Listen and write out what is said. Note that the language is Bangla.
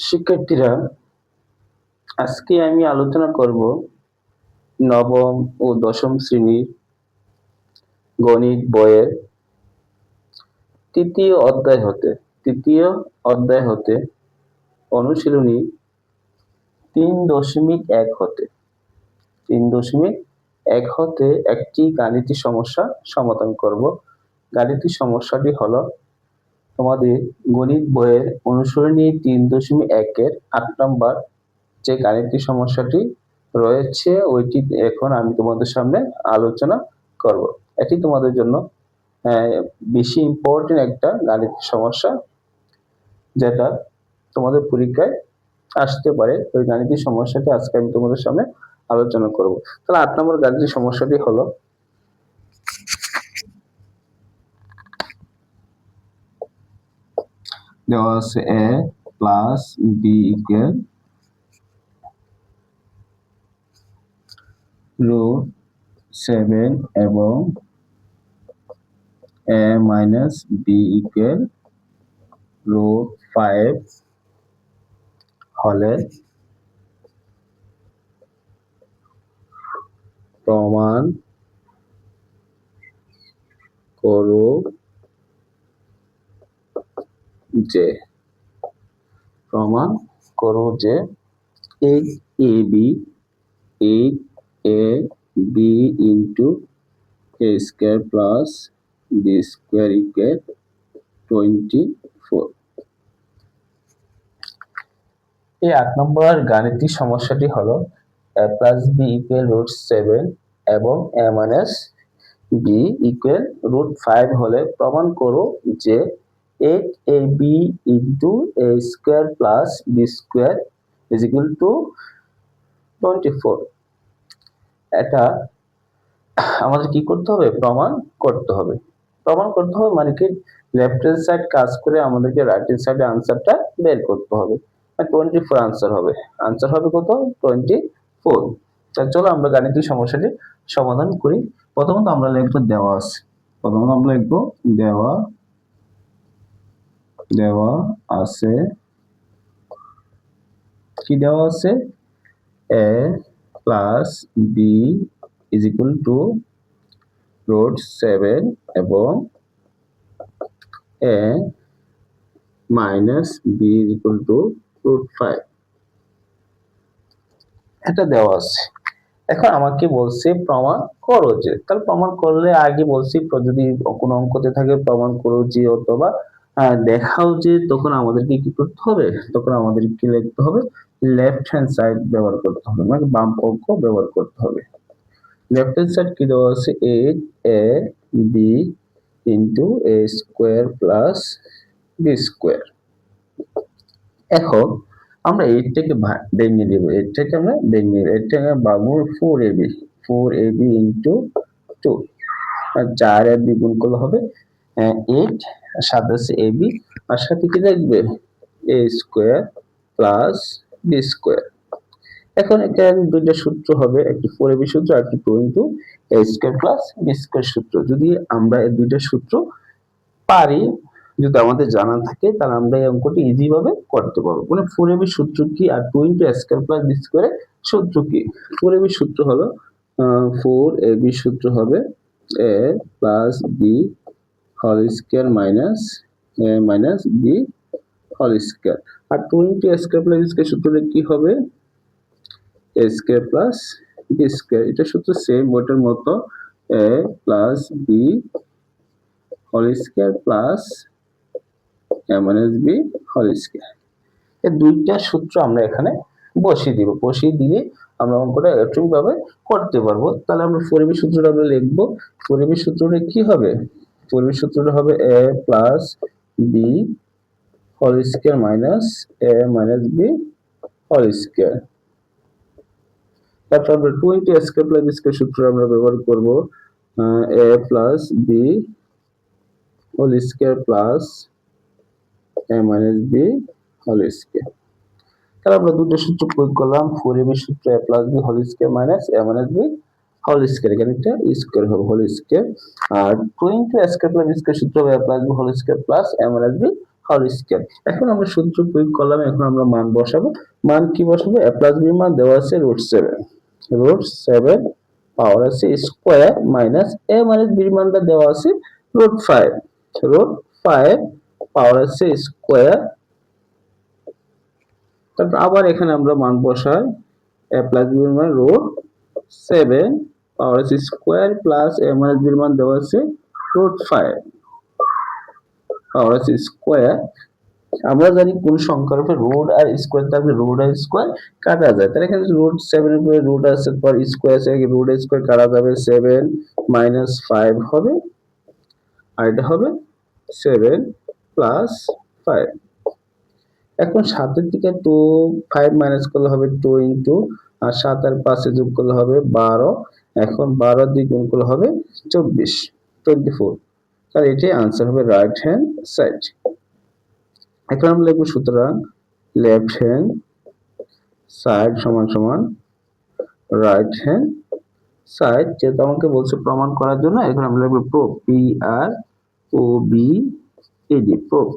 শিক্ষার্থীরা, আজকে আমি আলোচনা করব নবম ও দশম শ্রেণীর গণিত বইয়ের তৃতীয় অধ্যায় হতে অনুশীলনী 3.1 হতে একটি গাণিতিক সমস্যা সমাধান করব। গাণিতিক সমস্যাটি হলো তোমাদের গণিত বইয়ের অনুশীলনী 3.1 8 নম্বর যে গাণিতিক সমস্যাটি রয়েছে ওইটি এখন আমি তোমাদের সামনে আলোচনা করব। এটি তোমাদের জন্য বেশি ইম্পর্টেন্ট একটা গাণিতিক সমস্যা, যেটা তোমাদের পরীক্ষায় আসতে পারে। ওই গাণিতিক সমস্যাটি আজকে আমি তোমাদের সামনে আলোচনা করব। তাহলে 8 নম্বর গাণিতিক সমস্যাটি হলো দেওয়া আছে a প্লাস b ইকুয়াল √7 এবং a মাইনাস b ইকুয়াল √5 হলে প্রমাণ করো যে 8ab into a square plus b square equal 24। এই 8 নম্বর গাণিতিক সমস্যাটি হলো a plus b equal √7 এবং a minus b equal √5 হলে প্রমাণ করো যে 8ab into a square plus b square is equal to 24। এটা আমাদের কি করতে হবে? প্রমাণ করতে হবে। মানে কি, লেফট হ্যান্ড সাইড কাজ করে আমাদেরকে রাইট হ্যান্ড সাইডে আনসারটা বের করতে হবে। 24 আনসার হবে। কত? 24। তাহলে চলো আমরা গাণিতিক সমস্যাটি সমাধান করি। প্রথমত আমরা লিখবো দেওয়া আছে। দেওয়া আছে কি দেওয়া আছে? a plus b is equal to √7 এবং a minus b is equal to √5। এটা দেওয়া আছে। এখন আমাকে বলছে প্রমাণ করো যে। তাহলে প্রমাণ করলে আগে বলছি যদি কোনো অঙ্কতে থাকে প্রমাণ করো যে অথবা দেখাও যে, তখন আমাদেরকে কি করতে হবে? তখন আমাদেরকে লিখতে হবে লেফট হ্যান্ড সাইড ব্যবহার করতে হবে, মানে বাম পক্ষ ব্যবহার করতে হবে। লেফট হ্যান্ড সাইড কি দেওয়া আছে? 8ab into a square plus b square। এখন আমরা 8টাকে ভেঙে দেব। 8টাকে আমরা ভেঙে দেব। 8টাকে ভাঙবো 4ab into 2, আর 4 আর 2 গুণ করলে হবে 8, আর সাথে আছে ab, আর সাথে কি থাকবে? a square plus b square. এখন এখানে দুইটা সূত্র হবে, একটি 4ab সূত্র আর একটি 2 into a square plus b square সূত্র। যদি আমরা এই দুইটা সূত্র পারি, যদি আমাদের জানা থাকে, তাহলে আমরা এই অঙ্কটি ইজি ভাবে করতে পারবো। মানে 4ab সূত্র কি আর 2 into a square plus b স্কয়ারের সূত্র কি? 4ab সূত্র হলো 4ab সূত্র হবে a plus b whole square minus a minus b whole square, আর 2 into a square plus b square সূত্রটা কি হবে? a square plus b square. এটা সূত্র সেম ওটার মতো, a plus b whole square plus a minus b whole square. এই দুইটা সূত্র আমরা এখানে বসিয়ে দিব। বসিয়ে দিলে আমরা অঙ্কটা এরকম ভাবে করতে পারবো। তাহলে আমরা 4ab সূত্রটা আমরা লিখবো। 4ab সূত্রটা কি হবে? 4ab সূত্রটা হবে a plus b whole square minus a minus b whole square. তারপর আমরা 2 into a square plus b square সূত্র আমরা ব্যবহার করব, a plus b whole square plus a minus b whole square. তাহলে আমরা দুটো সূত্র প্রয়োগ করলাম। 4ab সূত্র a plus b whole square minus a minus b whole square, এখানে একটা স্কয়ার হবে হোল স্কয়ার, আর 2 into a square plus b square সূত্র হবে a plus b whole square plus a minus b whole square. এখন আমরা সূত্র প্রয়োগ করলাম, এখন আমরা মান বসাবো। মান কি বসাবো? a প্লাস b মান দেওয়া আছে √7, √7 পাওয়ার আছে square minus a minus b মানটা দেওয়া আছে √5, √5 পাওয়ার আছে স্কয়ার। তারপর আবার এখানে আমরা মান বসাই, a প্লাস b মান √7 পাওয়ার আছে square plus a minus b মান দেওয়া আছে √5 পাওয়ার আছে স্কয়ার। আমরা জানি কোন সংখ্যার উপর রুট আর স্কয়ার থাকলে রুট আর স্কয়ার কাটা যায়, তাহলে এখানে √7 এর উপরে রুট আছে, পর স্কয়ার আছে, রুট স্কয়ার কাটা যাবে, 7 মাইনাস 5 হবে, আর এটা হবে 7 প্লাস 5। এখন 7 এর থেকে 5 মাইনাস করলে হবে 2 ইনটু, আর 7 আর 5 এ যোগ করলে হবে 12, এখন 12 দিয়ে গুণ করলে হবে 24, তাহলে এটাই आंसर হবে রাইট হ্যান্ড সাইড। এখন আমরা লিখব সুতরাং লেফট হ্যান্ড সাইড সমান সমান রাইট হ্যান্ড সাইড, যেটা আমাকে বলছে প্রমাণ করার জন্য, এখন আমরা লিখব proof, P R O B E D proof.